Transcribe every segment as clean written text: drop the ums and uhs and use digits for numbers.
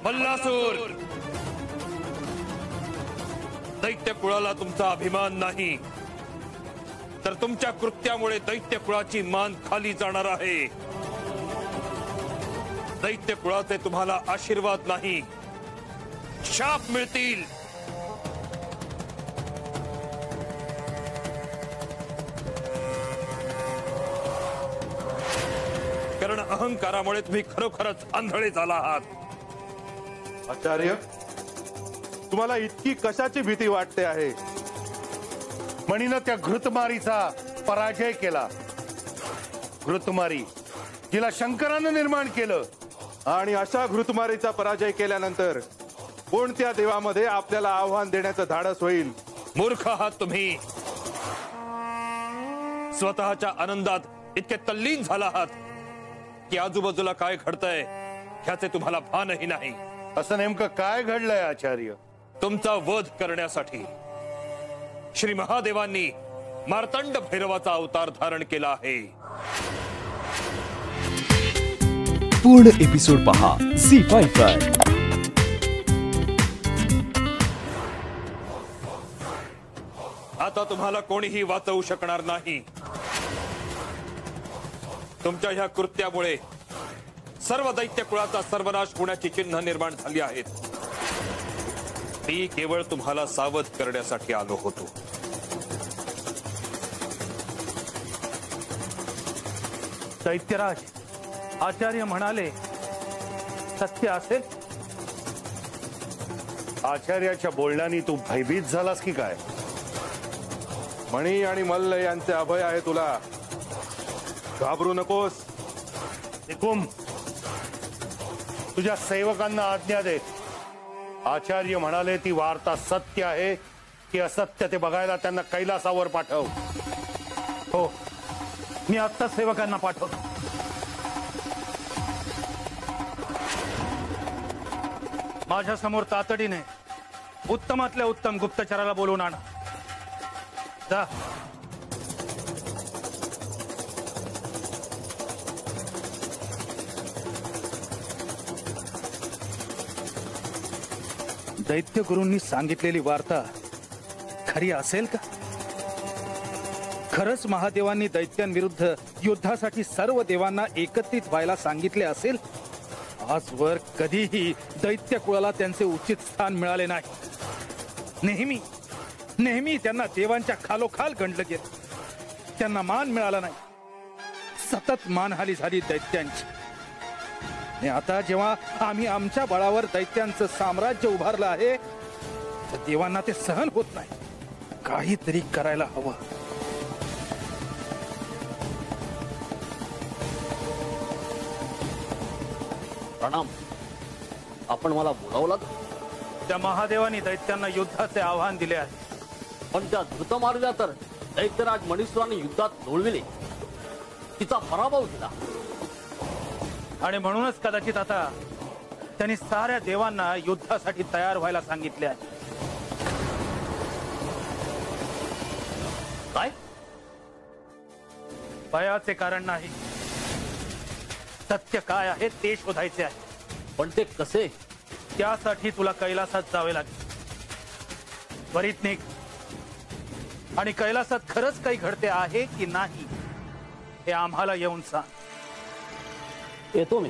मल्लासूर, दैत्य कुळाला तुमचा अभिमान नाही, तर तुमच्या कृत्यामुळे दैत्य कुळाची मान खाली जाणार आहे। दैत्य कुळाचे तुम्हाला आशीर्वाद नाही, शाप मिळतील। कारण अहंकारामुळे तुम्ही खरोखरच आंधळे झाला आहात। आचार्य, तुम्हाला इतकी कशाची भीती वाटते आहे? मणीनं त्या घृतमारीचा पराजय केला। घृतमारी जिला शंकरानं निर्माण केलं, आणि अशा घृतमारीचा पराजय केल्यानंतर कोणत्या देवामध्ये आपल्याला आव्हान देण्याचं धाडस होईल? मूर्ख आहात तुम्ही। स्वतःच्या आनंदात इतके तल्लीन झाला आहात की आजूबाजूला काय घडतंय ह्याचे तुम्हाला भानही नाही। असं नेमकं काय घडलंय आचार्य? तुमचा वध करण्यासाठी श्री महादेवांनी मार्तंड भैरवाचा अवतार धारण केला आहे। पूर्ण एपिसोड पहा झी5 वर। आता तुम्हाला कोणीही वाचवू शकणार नाही। तुमच्या ह्या कृत्यामुळे सर्व दैत्य कुळाचा सर्वनाश होण्याची चिन्ह निर्माण झाली आहेत। मी केवळ तुम्हाला सावध करण्यासाठी आलो होतो। दैत्यराज, आचार्य म्हणाले सत्य असेल? आचार्याच्या बोलण्याने तू भयभीत झालास की काय? मणी आणि मल्ल यांचे अभय आहे तुला, घाबरू नकोस। निकुम, तुझ्या सेवकांना आज्ञा दे। आचार्य म्हणाले ती वार्ता सत्य आहे की असत्य ते बघायला त्यांना कैलासावर पाठव। हो, मी आत्ता सेवकांना पाठवतो। माझ्या समोर तातडीने उत्तमातल्या उत्तम गुप्तचराला बोलवून आणा। जा। दैत्य गुरूंनी सांगितलेली वार्ता खरी असेल का? खरंच महादेवांनी दैत्यांविरुद्ध युद्धासाठी सर्व देवांना एकत्रित व्हायला सांगितले असेल? आजवर कधीही दैत्य कुळाला त्यांचे उचित स्थान मिळाले नाही। नेहमी त्यांना देवांच्या खालोखाल गणलं गेलं, त्यांना मान मिळाला नाही। सतत मानहानी झाली दैत्यांची। आणि आता जेव्हा आम्ही आमच्या बळावर दैत्यांचं साम्राज्य उभारलं आहे, तर देवांना ते सहन होत नाही। काहीतरी करायला हवं। प्रणाम। आपण मला बोलावलं? त्या महादेवानी दैत्यांना युद्धाचे आव्हान दिले आहे। पण त्या धृतमारीला तर दैत्यराज मणीसुराने युद्धात लोळविले, तिचा पराभव केला। आणि म्हणूनच कदाचित आता त्यांनी साऱ्या देवांना युद्धासाठी तयार व्हायला सांगितले आहे। काय? भयाचे कारण नाही, सत्य काय आहे ते शोधायचे आहे। पण ते कसे? त्यासाठी तुला कैलासात जावे लागेल। त्वरित निघ आणि कैलासात खरंच काही घडते आहे की नाही हे आम्हाला येऊन सांग। येतो मी।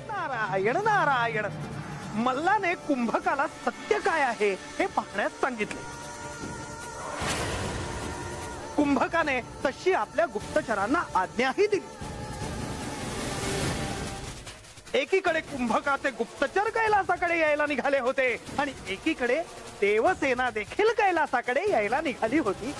नारायण नारायण, मल्लाने कुंभकाला सत्य काय आहे हे पाहण्यास सांगितले। कुंभकाने तशी आपल्या गुप्तचरांना आज्ञाही दिली। एकीकडे कुंभकाचे गुप्तचर कैलासाकडे यायला निघाले होते आणि एकीकडे देवसेना देखील कैलासाकडे यायला निघाली होती।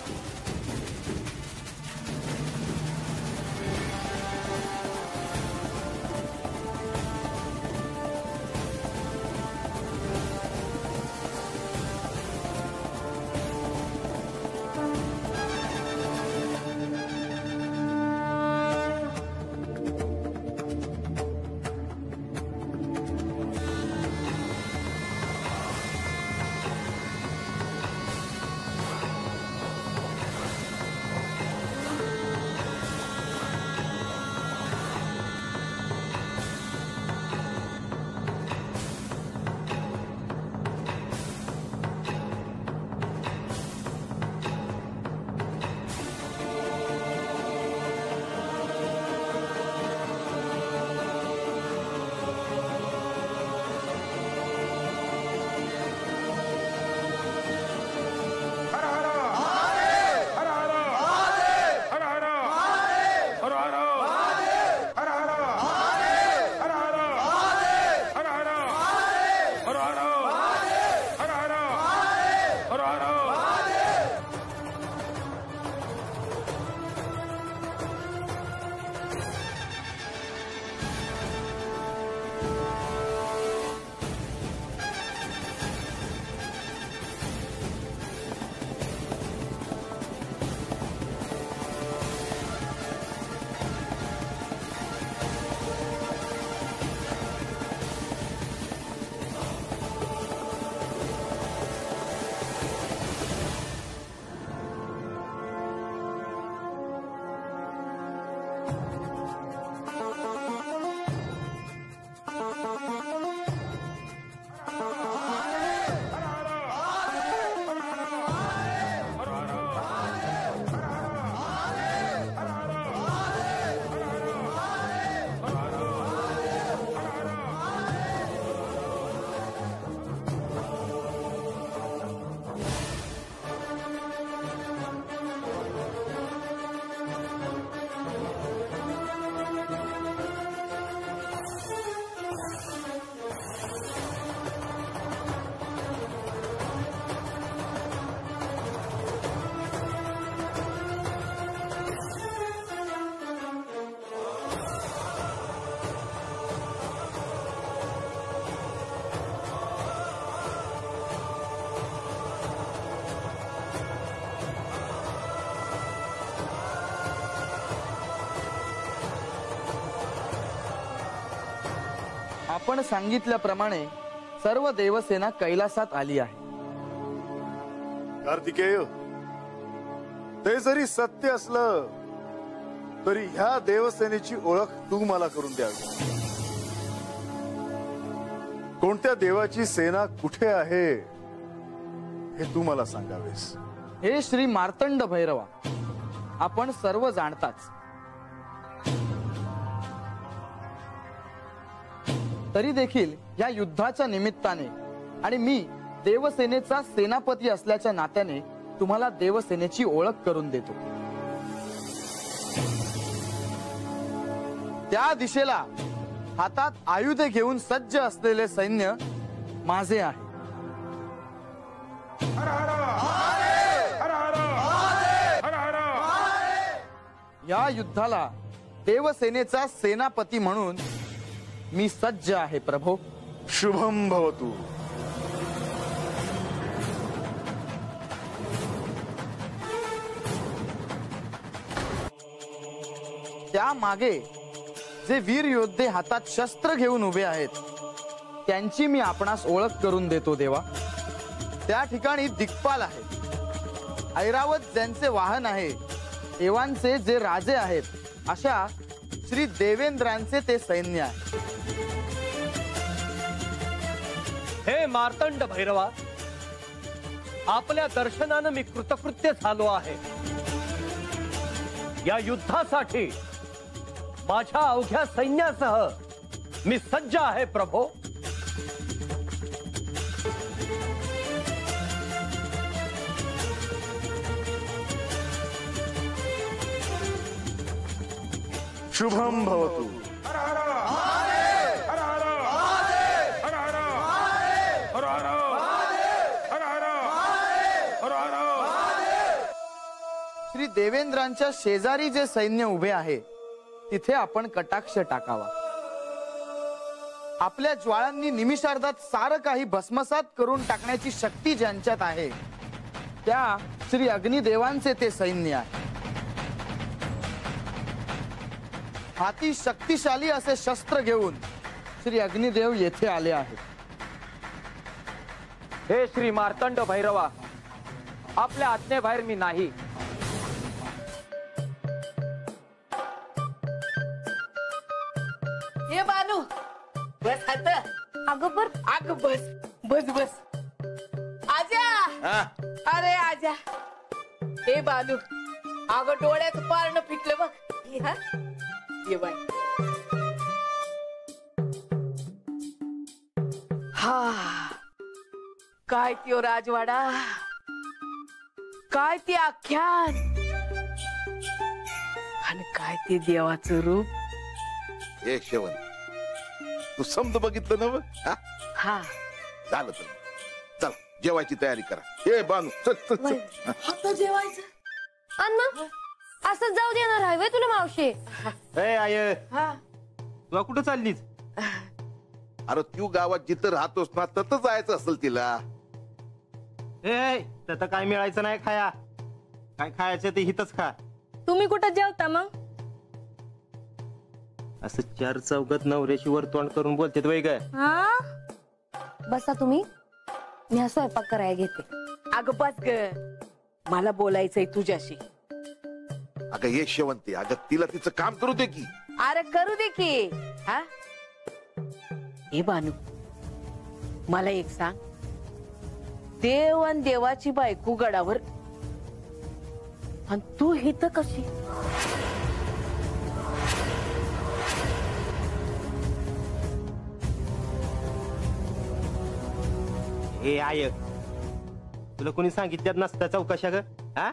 आपण सांगितल्याप्रमाणे सर्व देवसेना कैलासात आली आहे. कार्तिकेय, ते जरी सत्य असलं तरी ह्या देवसेनेची ओळख तू मला करून द्यावी. कोणत्या देवाची सेना कुठे आहे हे तू मला सांगावेस. हे श्री मार्तंड भैरवा, आपण सर्व जाणताच. तरी देखील या युद्धाच्या निमित्ताने आणि मी देवसेनेचा सेनापती असल्याच्या नात्याने तुम्हाला देवसेनेची ओळख करून देतो. त्या दिशेला हातात आयुधे घेऊन सज्ज असलेले सैन्य माझे आहे. या युद्धाला देवसेनेचा सेनापती म्हणून मी सज्ज आहे प्रभो. शुभम भवतु. त्या मागे जे वीर योद्धे हातात शस्त्र घेऊन उभे आहेत त्यांची मी आपणास ओळख करून देतो देवा. त्या ठिकाणी दिक्पाल आहे. ऐरावत ज्यांचे वाहन आहे, देवांचे जे राजे आहेत, अशा श्री देवेंद्रांचे ते सैन्य आहे. हे मार्तंड भैरवा, आपल्या दर्शनानं मी कृतकृत्य झालो आहे. या युद्धासाठी माझ्या अवघ्या सैन्यासह मी सज्ज आहे प्रभो. शुभम भवतु. श्री देवेंद्रांच्या शेजारी जे सैन्य उभे आहे तिथे आपण कटाक्ष टाकावा. आपल्या ज्वाळांनी निमिषार्धात सारं काही भस्मसात करून टाकण्याची शक्ती ज्यांच्यात आहे त्या श्री अग्निदेवांचे ते सैन्य आहे. हाती शक्तिशाली असे शस्त्र घेऊन श्री अग्निदेव येथे आले आहेत. हे श्री मार्तंड भैरवा, आपल्या आज्ञेबाहेर मी नाही. हे बानू, बस आता. अगं बस बस बस. आजा, अरे आजा. हे बानू, अगं डोळ्याचं पारणं फिटलं बघ. हा ये बाय. हा, काय त्यो राजवाडा, काय ती आख्यान आणि काय ते देवाचं रूप. हे शेवण, तू समज बघितलं ना? हा, झालं तर चल जेवायची तयारी करा. हे बानू, चल चल चल. आता जेवायचं. अण्णा, असं जाऊ देणार आहे तुला मावशी? आय, हा, तुला कुठं चाललीस? अरे तू गावात जिथं राहतोस ना तत जायचं असेल तिला. तर काय मिळायचं नाही खाया. काय खायचं ते हितच खा. तुम्ही कुठं जेवता मग? असं चार चौघात नवऱ्याशी वर तोंड करून बोलते वय ग. बसा तुम्ही, मी स्वयंपाक करायला घेते. अगं बस ग, मला बोलायचंय तुझ्याशी. अगं ये शेवंती, अगं तिला तिचं काम करू दे की. अरे करू दे की. हा, हे बानू, मला एक सांग. देव आणि देवाची बायको गडावर आणि तू हित कशी? हे आय, तुला कोणी सांगितल्यात नसता चौकशा ग? हा,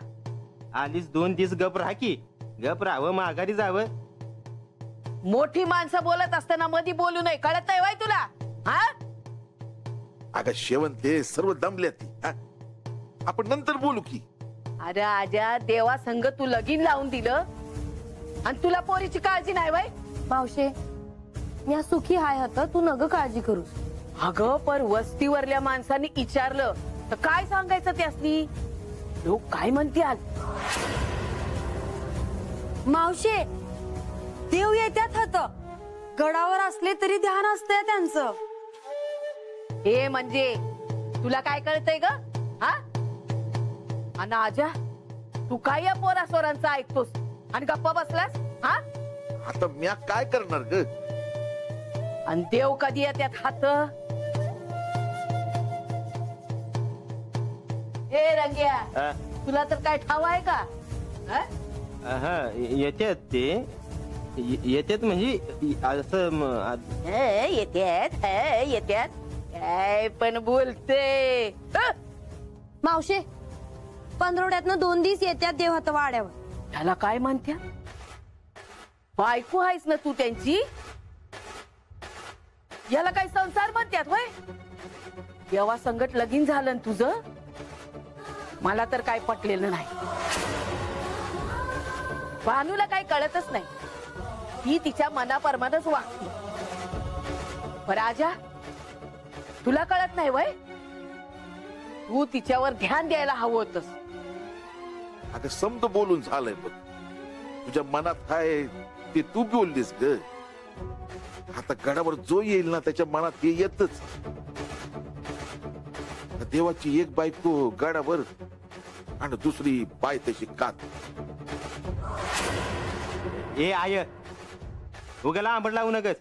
आलीस 2 दिवस गप राहा की. गप राहावं, माघारी जावं. मोठी माणसं बोलत असताना मधी बोलू नये, कळत नाही वय तुला? हा, अगं शेवंते, सर्व दमल्या ती. आपण नंतर बोलू की. अरे आजा, देवा संग तू लगीन लावून दिलं आणि तुला पोरीची काळजी नाही वय? मावशे, मी सुखी हाय होत, तू नग काळजी करू. अगं पण वस्तीवरल्या माणसांनी विचारलं तर काय सांगायचं त्यासनी? लोक काय म्हणतील? मावशे, देव येत्यात होत गडावर असले तरी ध्यान असतंय त्यांचं. हे म्हणजे तुला काय कळतंय ग? हा आणि आजा, तू काय या पोरासोरांचं ऐकतोस आणि गप्पा बसलास? हा आता म्या काय करणार ग? आणि देव कधी येतात हात? हे रंग्या, तुला तर काय ठाव आहे का? येतात ते येतात म्हणजे असं येतात काय पण बोलते. मावशे, पंधरवड्यातनं 2 दिवस येत्यात देव हात वाड्यावर. त्याला काय म्हणत्या? बायको आहेस ना तू त्यांची? याला काय संसार म्हणतात वय? देवा संगत लगीन झालं ना तुझं? मला तर काय पटलेलं नाही. भानूला काही कळतच नाही. ती तिच्या मनाप्रमाणेच वागते. राजा, तुला कळत नाही वय? तू तिच्यावर ध्यान द्यायला हवं होतस. अगं समज बोलून झालंय बघ. तुझ्या मनात काय ते तू बोललीस ग. आता गडावर जो येईल ना त्याच्या मनात ते येतच. देवाची एक बायको गडावर आणि दुसरी बाय तशी कात. ए आय, उगाला आंबट लावू नकच.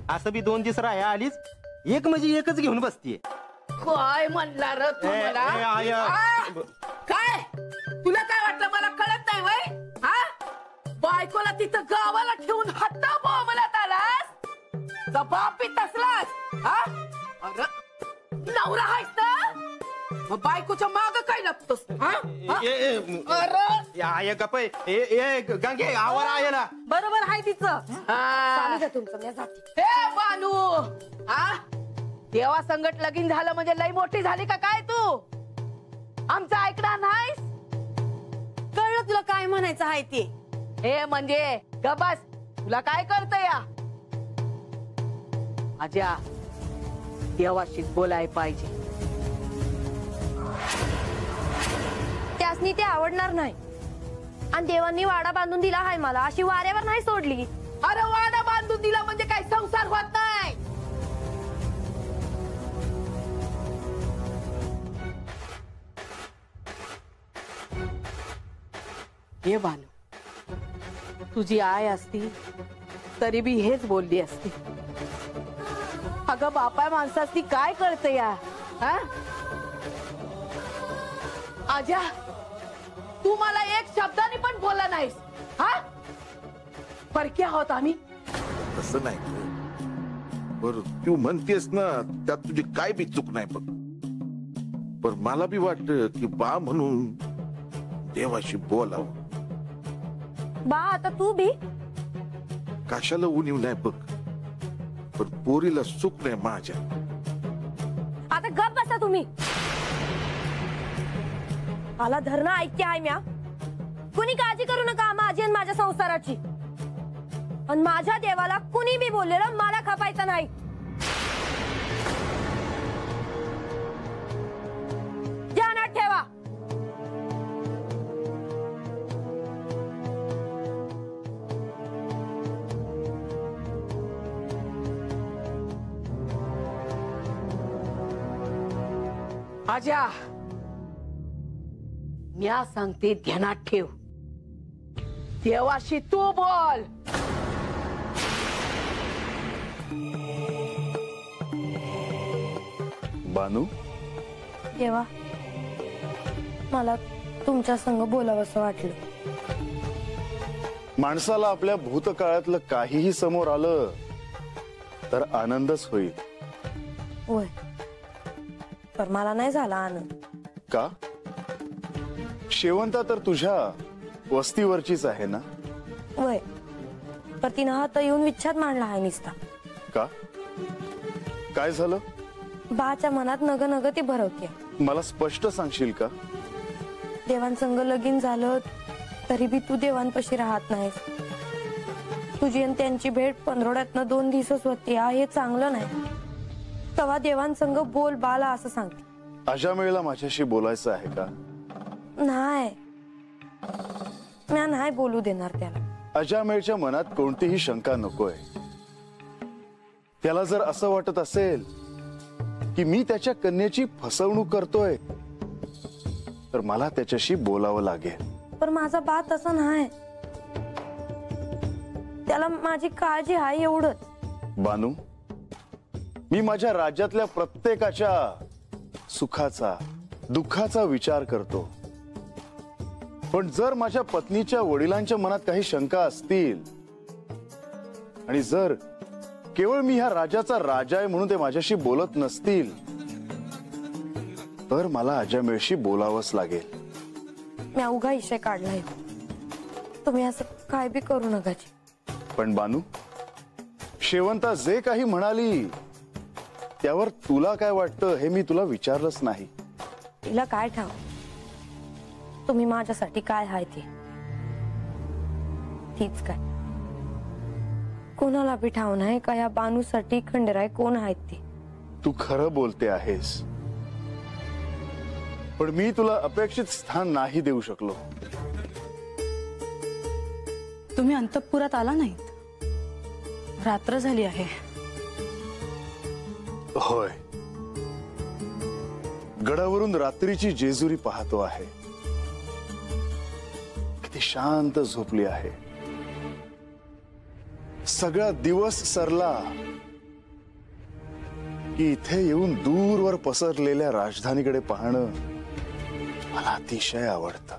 असं बी 2 दिवस राहा आलीच, एक म्हणजे एकच घेऊन बसतीये. काय म्हणला र तू मला? काय तुला काय वाटलं मला कळत नाही वय? हा बायकोला तिथं गावाला ठेवून हत्ता बोंबलत आलास. बापी तसलास. हा अरे नवरा आहेस ना, मग बायकोच्या माग काय लपतोस? अरे गपय गंगे आवर आहे ना. बरोबर आहे तिचं. चालू द्या तुमचं, मी जाते. हे बानू, हा देवा संगत लगीन झालं म्हणजे लई मोठी झाली का काय तू? आमचं ऐकणार नाहीस? कळलं तुला काय म्हणायचं आहे ते? हे म्हणजे गबस, तुला काय कळतं या? आज्या, देवाशीच बोलाय पाहिजे. त्यासनी ते आवडणार नाही. आणि देवांनी वाडा बांधून दिला हाय मला, अशी वाऱ्यावर नाही सोडली. अरे वाडा बांधून दिला म्हणजे काय संसार होत नाही? हे बानू, तुझी आय असती तरी बी हेच बोलली असती. अगं बापा माणसाची काय कळतं या? हा आजा, तू मला एक शब्दाने पण बोलला नाहीस. हा परक्या आहोत आम्ही. तसं नाही बर, तू म्हणतेस ना त्यात तुझी काय बी चूक नाही बघ. पण मला बी वाटत की बा म्हणून देवाशी बोलावं. बा आता तू बी कशाला उणीव नाही बघ, पण पोरीला सुख नाही माझ्या. आता गप बसा तुम्ही. मला धरणं ऐक्य आहे म्या. कुणी काळजी करू नका माझी आणि माझ्या संसाराची. आणि माझ्या देवाला कुणी बी बोललेलं मला खपायचं नाही. ध्यानात ठेवा. आजा, म्या सांगते ध्यानात ठेव. देवाशी तू बोल. बानू, देवा, मला तुमच्या संग बोलावंसं वाटलं. माणसाला आपल्या भूतकाळातलं काहीही समोर आलं तर आनंदच होईल. होय, तर मला नाही झाला आनंद. का? शेवंता तर तुझ्या वस्तीवरचीच आहे ना? होय, पर तिनं हात येऊन विच्छाद मांडला आहे निसता. का? काय झालं? बाच्या मनात नग नग ती भरवते. मला स्पष्ट सांगशील का? देवांसंग लगीन झालं तरी बी तू देवांपाशी राहत नाहीस. तुझी आणि त्यांची भेट पंधरवड्यातनं 2 दिवसच होती. हे चांगलं नाही. तेव्हा देवांसंग बोल बाला असं सांगते. अजामेळला माझ्याशी बोलायचं आहे का? नाही, मी नाही बोलू देणार त्याला. अजामेळच्या मनात कोणतीही शंका नकोय. त्याला जर असं वाटत असेल की मी त्याच्या कन्येची फसवणूक करतोय तर मला त्याच्याशी बोलावं लागेल. पण माझा बा तसा नाही. त्याला माझी काळजी आहे एवढंच. बानू, मी माझ्या राज्यातल्या प्रत्येकाच्या सुखाचा दुःखाचा विचार करतो. पण जर माझ्या पत्नीच्या वडिलांच्या मनात काही शंका असतील आणि जर केवळ मी ह्या राज्याचा राजा आहे म्हणून ते माझ्याशी बोलत नसतील तर मला अजमेरशी बोलावंच लागेल. मी अवघा विषय काढलाय. तुम्ही असं काय बी करू नका. पण बानू, शेवंता जे काही म्हणाली त्यावर तुला काय वाटतं हे मी तुला विचारलंच नाही. तिला काय ठाव तुम्ही माझ्यासाठी काय आहे ते. तीच काय कोणाला बी ठाव नाही का या बानूसाठी खंडेराय कोण आहेत ते. तू खरं बोलते आहेस, पण मी तुला अपेक्षित स्थान नाही देऊ शकलो. तुम्ही अंतःपुरात आला नाहीत. रात्र झाली आहे. होय, गडावरून रात्रीची जेजुरी पाहतो आहे. किती शांत झोपली आहे. सगळा दिवस सरला की इथे येऊन दूरवर पसरलेल्या राजधानीकडे पाहणं मला अतिशय आवडतं.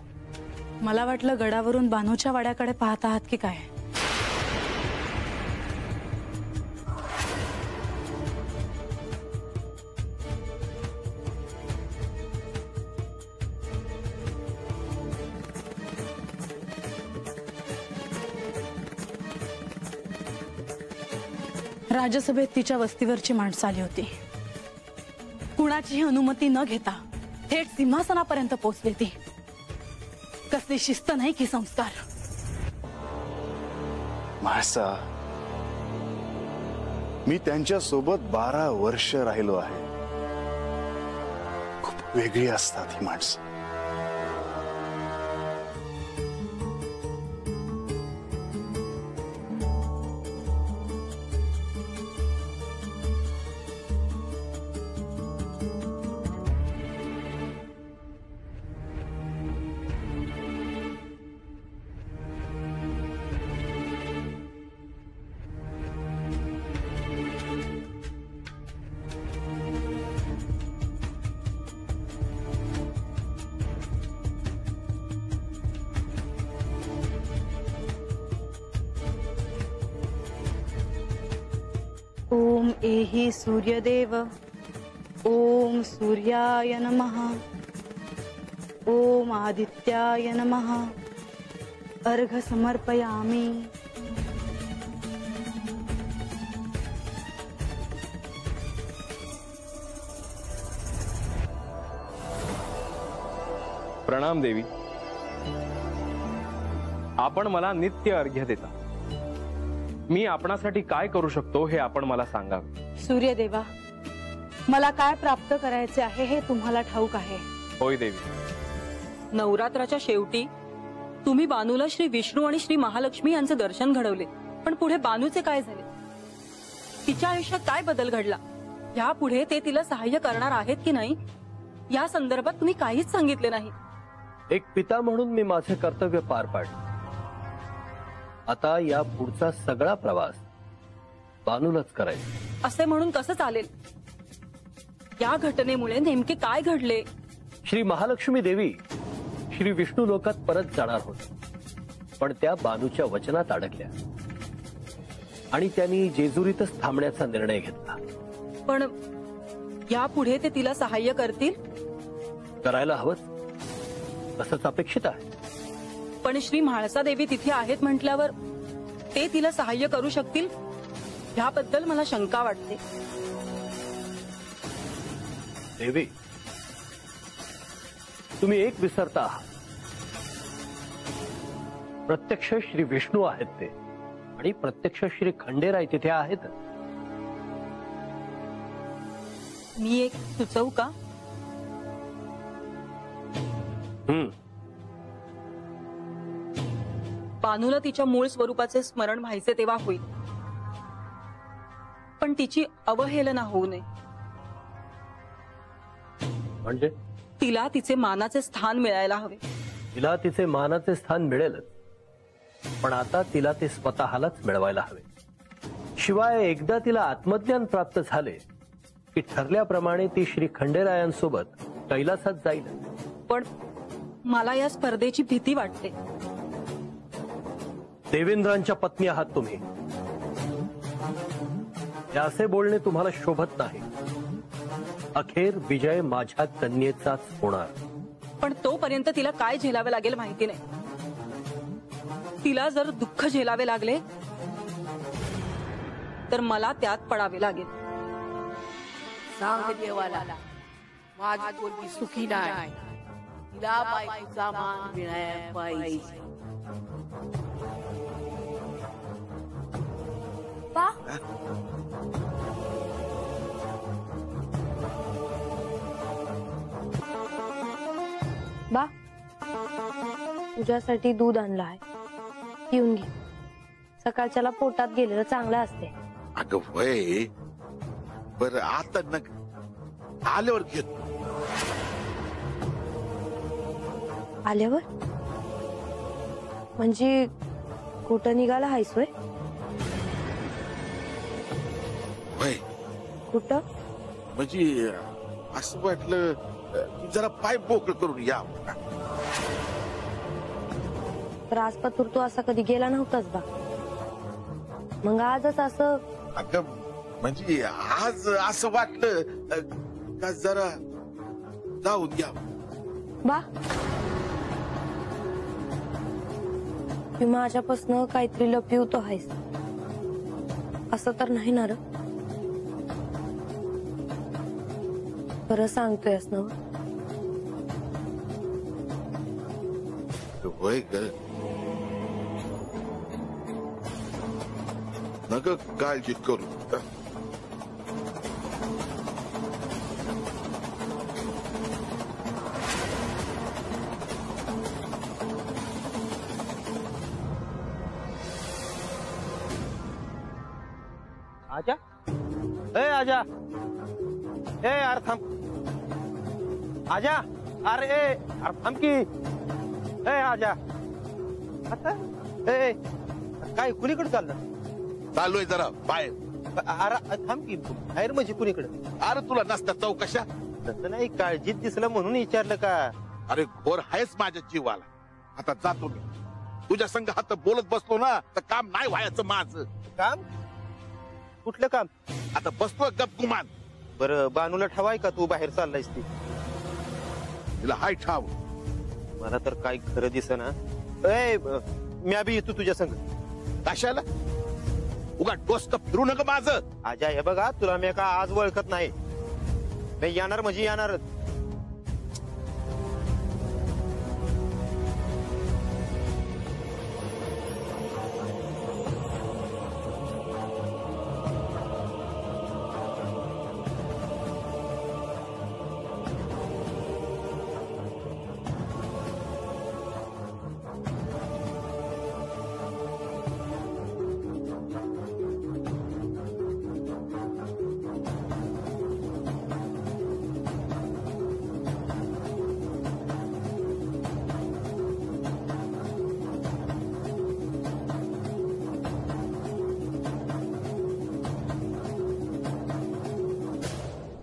मला वाटलं गडावरून बानूच्या वाड्याकडे पाहत आहात की काय. राजसभेत तिच्या वस्तीवरची माणसं आली होती. कुणाचीही अनुमती न घेता थेट सिंहासनापर्यंत पोहोचली ती. कसली शिस्त नाही की संस्कार. मासा, मी त्यांच्या सोबत 12 वर्ष राहिलो आहे. खूप वेगळी असतात ही माणसं. ओम एहि सूर्यदेव. ओम सूर्याय नमः. ओम आदित्याय नमः. अर्घ समर्पयामि. प्रणाम देवी. आपण मला नित्य अर्घ्य देता. मी आपणासाठी काय करू शकतो हे आपण मला सांगावे. सूर्यदेवा, मला काय प्राप्त करायचे आहे हे तुम्हाला ठाऊक आहे. होय देवी. नवरात्राच्या शेवटी तुम्ही बानूला श्री विष्णू आणि श्री महालक्ष्मी यांचे दर्शन घडवले, पण पुढे बानूचे काय झाले? तिच्या आयुष्यात काय बदल घडला? यापुढे ते तिला सहाय्य करणार आहेत की नाही या संदर्भात तुम्ही काहीच सांगितले नाही. एक पिता म्हणून मी माझे कर्तव्य पार पाडले. आता या पुढचा सगळा प्रवास बानूलाच करायचा. असे म्हणून कसं चालेल? या घटनेमुळे नेमके काय घडले? श्री महालक्ष्मी देवी श्री विष्णू लोकात परत जाणार होते, पण त्या बानूच्या वचनात अडकल्या आणि त्यांनी जेजुरीतच थांबण्याचा निर्णय घेतला. पण यापुढे ते तिला सहाय्य करतील? करायला हवंच, असंच अपेक्षित आहे. पण श्री म्हाळसा देवी तिथे आहेत म्हटल्यावर ते तिला सहाय्य करू शकतील याबद्दल मला शंका वाटते. देवी, तुम्ही एक विसरता आहात. प्रत्यक्ष श्री विष्णू आहेत ते, आणि प्रत्यक्ष श्री खंडेराय तिथे आहेत. मी एक सुचवू का? बानूला तिच्या मूळ स्वरूपाचे स्मरण व्हायचे तेव्हा होईल. पण तिची अवहेलना होऊ नये. म्हणजे तिला तिचे मानाचे स्थान मिळायला हवे. तिला तिचे मानाचे स्थान मिळेलच, पण आता तिला ते स्वतःलाच मिळवायला हवे. शिवाय एकदा तिला आत्मज्ञान प्राप्त झाले की ठरल्याप्रमाणे ती श्री खंडेरायांसोबत कैलासात जाईल. पण मला या स्पर्धेची भीती वाटते. देवेंद्रांच्या पत्नी आहात तुम्ही. हे असे बोलणे तुम्हाला शोभत नाही. अखेर विजय माझ्या कन्येचाच होणार. पण तोपर्यंत तिला काय झेलावे लागेल माहिती नाही. तिला जर दुःख झेलावे लागले तर मला त्यात पडावे लागेल. सांग देवाला माझी पोरगी सुखी नाही. तिला बायकोचा मान मिळायला पाहिजे. बा, तुझ्यासाठी दूध आणलं आहे, पिऊन घे. सकाळच्याला पोटात गेलेलं चांगलं असते. अगं वय बर, आता नग आल्यावर घेत. आल्यावर म्हणजे कुठं निघाला हायस वय? वय कुठं म्हणजे असं वाटलं की जरा पाय बोकळ करून या. तर आजपासून तू असा कधी गेला नव्हताच बा. मग आजच असं? अगं म्हणजे आज असं वाटलं का जरा जाऊन या बा. तू माझ्यापासून काहीतरी लपवतो आहेस असं तर नाही ना रे? खरं सांगतोयस ना? वय ग, नग काळजी करू. आजा, ए आजा, ए यार थांब. आजा, अरे थांब की. ए आजा, आता ए काय कुणीकडे चाललं? चाललोय जरा बाहेर. अरे थांब की. बाहेर म्हणजे कुणीकडे? अरे तुला नसत्या चौकशा? तसं नाही, काळजीत दिसलं म्हणून विचारलं का? अरे घोर आहेस माझ्या जीवाला. आता जातो मी. तुझ्या संग हात बोलत बसलो ना तर काम नाही व्हायचं माझं. काम? कुठलं काम? आता बसतो गप गुमान. बरं बानूला ठेवाय का तू बाहेर चाललायस? ती तिला हाय ठाव. मला तर काय खरं दिसेना. ए मी बी येतो तुझ्या संग. कशाला? उगा डोसक फिरू नका माझं. आजा हे बघा, तुला मी का आज ओळखत नाही. मी येणार म्हणजे येणारच.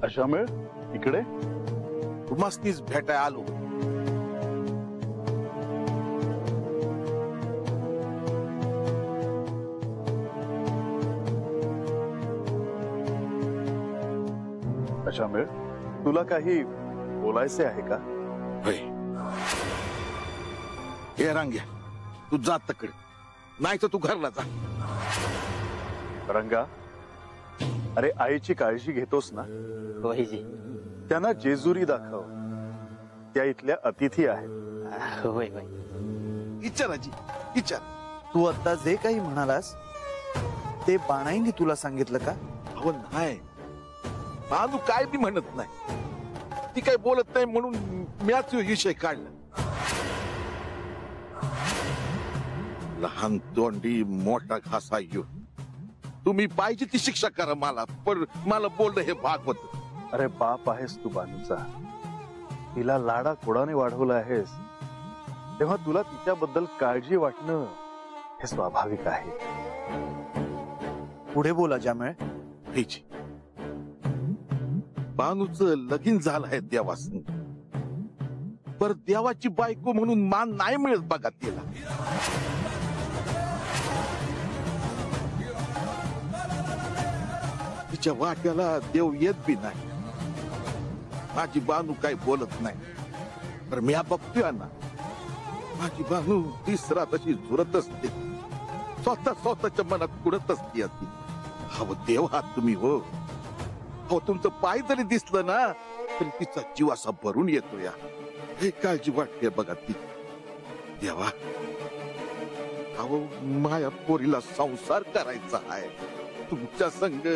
अशामेळ इकडे मस्तीच भेटाय आलो. अशामेळ, तुला काही बोलायचे आहे का? हे रांग्या, तू जात तकडे, नाही तर तू घरला जा. रंगा, अरे आईची काळजी घेतोस ना? वहिजी, त्यांना जेजुरी दाखव. त्या इथल्या अतिथी आहेत. होय होय. विचाराजी विचार. तू आता जे काही म्हणालास ते बाणाईने तुला सांगितलं का? अहो नाही, बानू काय बी म्हणत नाही. ती काय बोलत नाही म्हणून म्याच विषय काढला. लहान तोंडी मोठा घासा येऊ. तुम्ही पाहिजे ती शिक्षा करा मला, पण मला बोलणं हे भाग होत. अरे बाप आहेस तू बानूचा, तिला लाडा कोडाने वाढवलं आहेस, तेव्हा तुला तिच्याबद्दल काळजी वाटणं हे स्वाभाविक आहे. पुढे बोला जामेळ. बानूचं लगीन झालं आहे देवासनी, पर देवाची बायको म्हणून मान नाही मिळत बघा तिला. तिच्या वाट्याला देव येत बी नाही. माझी बानू काही बोलत नाही, तर मी बघतोय ना, माझी बानू तिसरा तशी झुरत असते, स्वतःच्या मनात कुडत असते. अहो देव आहात तुम्ही हो. अहो तुमचं पाय जरी दिसलं ना तरी तिचा जीव असा भरून येतो. या हे काळजी वाटते बघा ती. देवा, अहो माया पोरीला संसार करायचा आहे तुमच्या संग,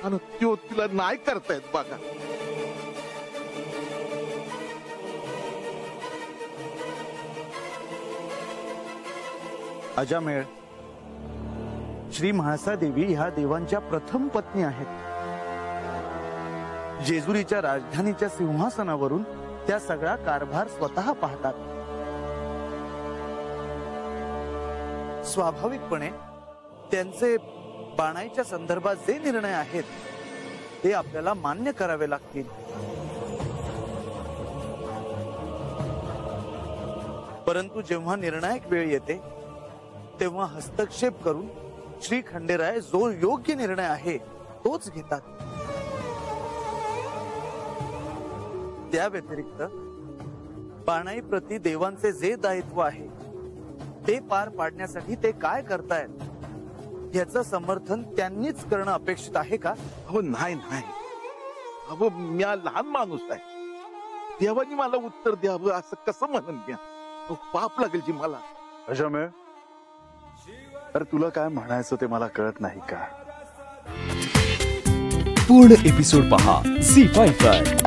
आणि त्यो तिला नाही करतायत बघा. अजामेळ, श्री म्हाळसादेवी ह्या देवांच्या प्रथम पत्नी आहेत. जेजुरीच्या राजधानीच्या सिंहासनावरून त्या सगळा कारभार स्वतः पाहतात. स्वाभाविकपणे त्यांचे बाणाईच्या संदर्भात जे निर्णय आहेत ते आपल्याला मान्य करावे लागतील. परंतु जेव्हा निर्णायक वेळ येते तेव्हा हस्तक्षेप करून श्री खंडेराय जो योग्य निर्णय आहे तोच घेतात. त्या व्यतिरिक्त बाणाई प्रती देवांचे जे दायित्व आहे ते पार पाडण्यासाठी ते काय करतायत याचं समर्थन त्यांनीच करणं अपेक्षित आहे का? अहो नाही नाही, अहो मी लहान माणूस आहे, देवानी मला उत्तर द्यावं असं कसं म्हणून द्या, पाप लागेल जी मला. अजामेळ, अरे तुला काय म्हणायचं ते मला कळत नाही का? पूर्ण एपिसोड पहा झी5 वर.